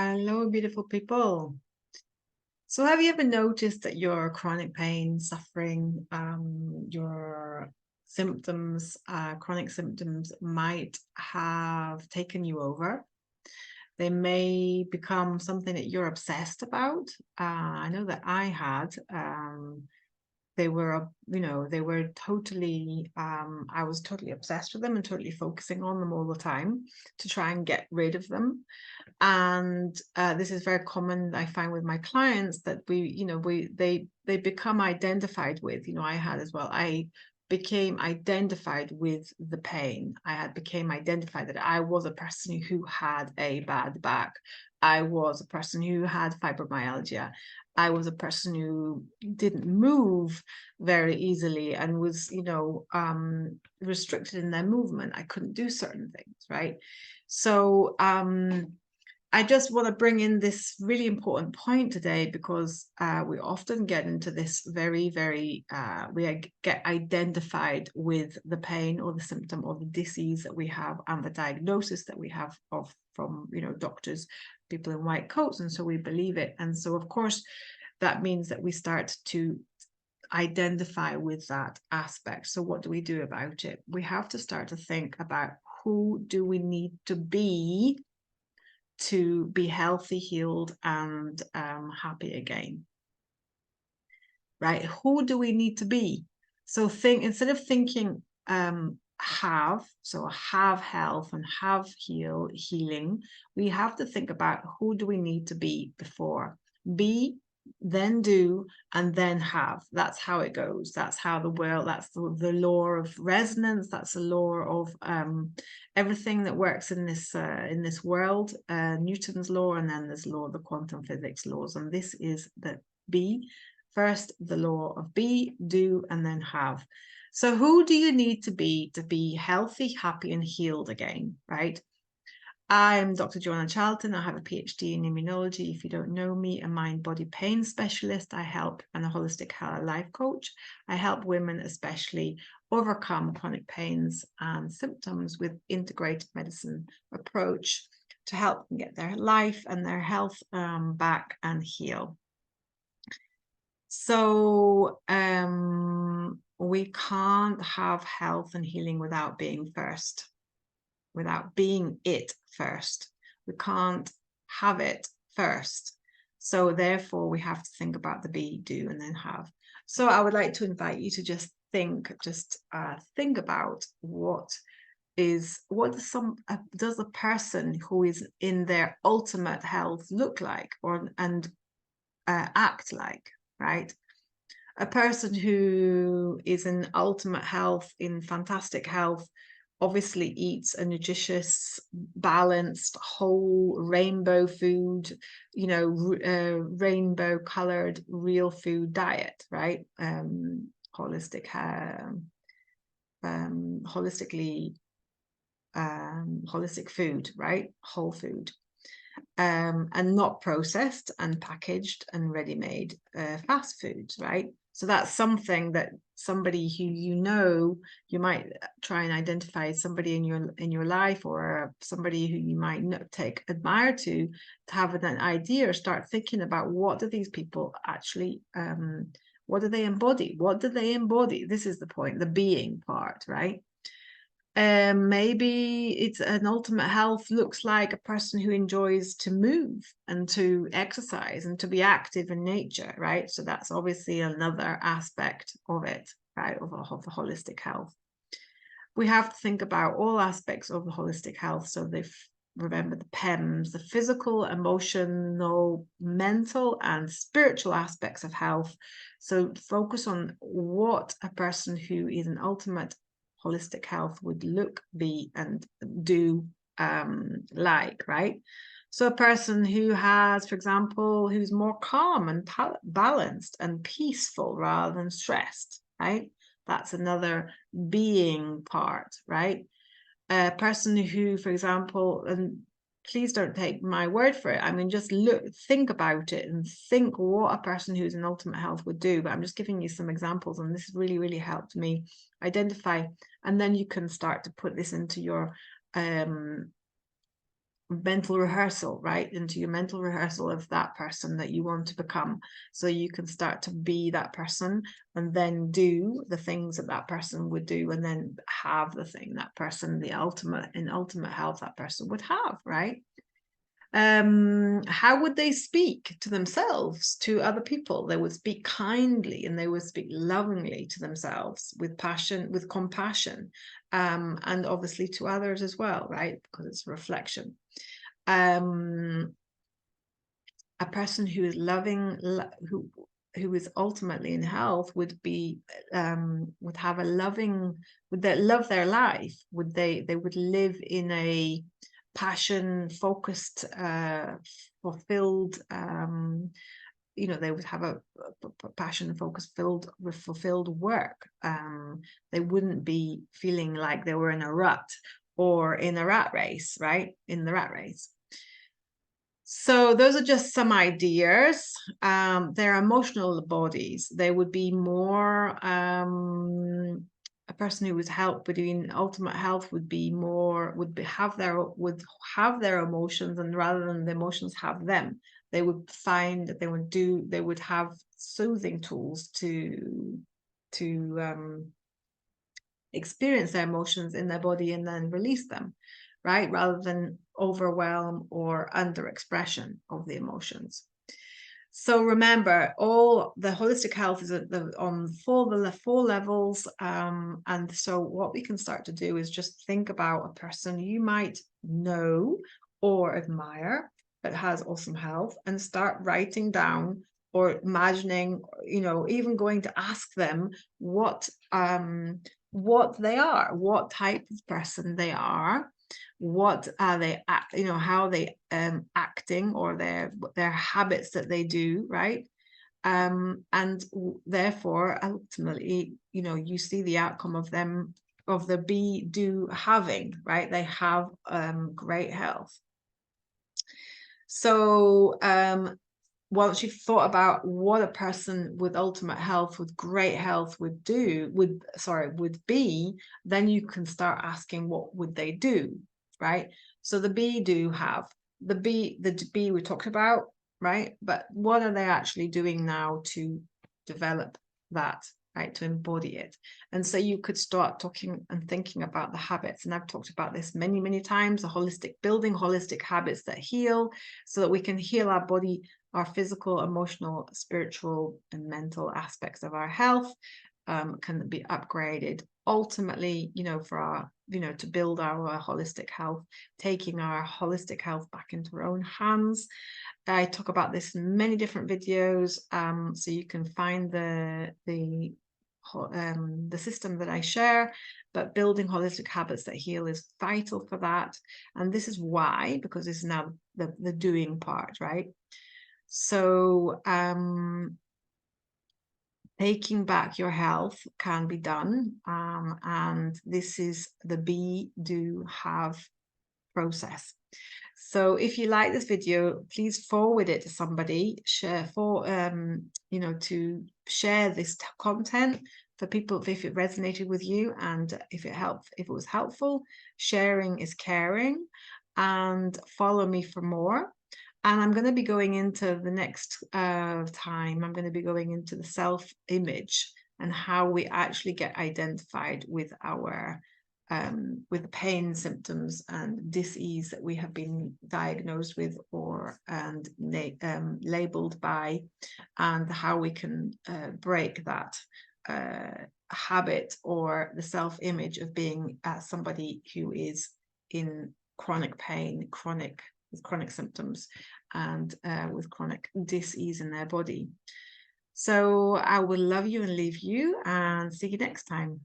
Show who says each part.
Speaker 1: Hello, beautiful people. So have you ever noticed that your chronic pain, suffering, your symptoms, chronic symptoms might have taken you over? They may become something that you're obsessed about. I know that I had. They were, they were totally, I was totally obsessed with them and totally focusing on them all the time to try and get rid of them. And this is very common, I find, with my clients, that they become identified with, I had as well. I became identified with the pain. Became identified that I was a person who had a bad back. I was a person who had fibromyalgia. I was a person who didn't move very easily and was, restricted in their movement. I couldn't do certain things, right? So I just want to bring in this really important point today because we often get into this we get identified with the pain or the symptom or the disease that we have and the diagnosis that we have from doctors, people in white coats, and so we believe it. And so, of course, that means that we start to identify with that aspect. So what do we do about it? We have to start to think about, who do we need to be healthy, healed, and happy again, right? Who do we need to be? So instead of thinking have health and have healing, we have to think about, who do we need to be before? Be, then do, and then have. That's how it goes. That's how the world, that's the law of resonance. That's the law of everything that works in this world, Newton's law, and then there's law of the quantum physics laws. And this is the be. First, the law of be, do, and then have. So who do you need to be healthy, happy, and healed again, right? I'm Dr. Joanna Charlton. I have a PhD in immunology. If you don't know me, a mind-body pain specialist. I help, and a holistic life coach. I help women especially overcome chronic pains and symptoms with integrated medicine approach to help them get their life and their health back and heal. So we can't have health and healing without being first, without being it first. We can't have it first. So therefore, we have to think about the be, do, and then have. So I would like to invite you to just think about what does a person who is in their ultimate health look like and act like, right? A person who is in ultimate health, in fantastic health, obviously eats a nutritious, balanced, whole rainbow food, rainbow colored real food diet, right? Holistic food, right? Whole food. And not processed and packaged and ready-made fast foods, right? So that's something that somebody who you might try and identify somebody in your life, or somebody who you might admire to have an idea, or start thinking about, what do these people actually what do they embody? This is the point, the being part, right? Maybe it's an ultimate health looks like a person who enjoys to move and to exercise and to be active in nature, right? So that's obviously another aspect of it, right, of the holistic health. We have to think about all aspects of the holistic health. So remember the PEMS, the physical, emotional, mental, and spiritual aspects of health. So focus on what a person who is an ultimate holistic health would look, be, and do like, right? So a person who has, for example, who's more calm and balanced and peaceful rather than stressed, right? That's another being part, right? A person who, for example, and please don't take my word for it, I mean, just think about it and think what a person who's in ultimate health would do. But I'm just giving you some examples, and this really, really helped me identify. And then you can start to put this into your mental rehearsal, right? Into your mental rehearsal of that person that you want to become, so you can start to be that person and then do the things that that person would do, and then have the thing that person, the ultimate health that person would have, right? How would they speak to themselves, to other people? They would speak kindly, and they would speak lovingly to themselves, with passion, with compassion, and obviously to others as well, right? Because it's a reflection. A person who is loving, who is ultimately in health, would be would have a loving, would they love their life? Would they would live in a passion focused, fulfilled, you know, they would have a passion focused filled with fulfilled work. They wouldn't be feeling like they were in a rut or in a rat race, right? In the rat race. So those are just some ideas. Their emotional bodies, they would be more, a person who was doing ultimate health would be more, would have their emotions, and rather than the emotions have them, they would find that they would have soothing tools to experience their emotions in their body and then release them, right? Rather than overwhelm or under expression of the emotions. So remember, all the holistic health is on four levels. And so what we can start to do is just think about a person you might know or admire that has awesome health, and start writing down or imagining, you know, even going to ask them what they are, what type of person they are, what are they, you know, how are they acting, or their habits that they do, right? And therefore ultimately, you know, you see the outcome of them, of the be do having, right? They have great health. So once you've thought about what a person with ultimate health, with great health would be, then you can start asking, what would they do, right? So the be do have, the be we talked about, right? But what are they actually doing now to develop that, right? To embody it. And so you could start talking and thinking about the habits. And I've talked about this many, many times, building holistic habits that heal, so that we can heal our body, our physical, emotional, spiritual, and mental aspects of our health, can be upgraded ultimately, you know, for our, you know, to build our holistic health, taking our holistic health back into our own hands. I talk about this in many different videos, so you can find the system that I share. But building holistic habits that heal is vital for that. And this is why, because this is now the doing part, right? So taking back your health can be done, and this is the be do have process. So if you like this video, please forward it to somebody, you know, to share this content for people if it resonated with you, and if it was helpful. Sharing is caring. And follow me for more. And I'm going to be going into the next time, I'm going to be going into the self-image and how we actually get identified with our with pain, symptoms, and dis-ease that we have been diagnosed with and labeled by, and how we can break that habit or the self-image of being somebody who is in chronic pain, with chronic symptoms, and with chronic dis-ease in their body. So I will love you and leave you, and see you next time.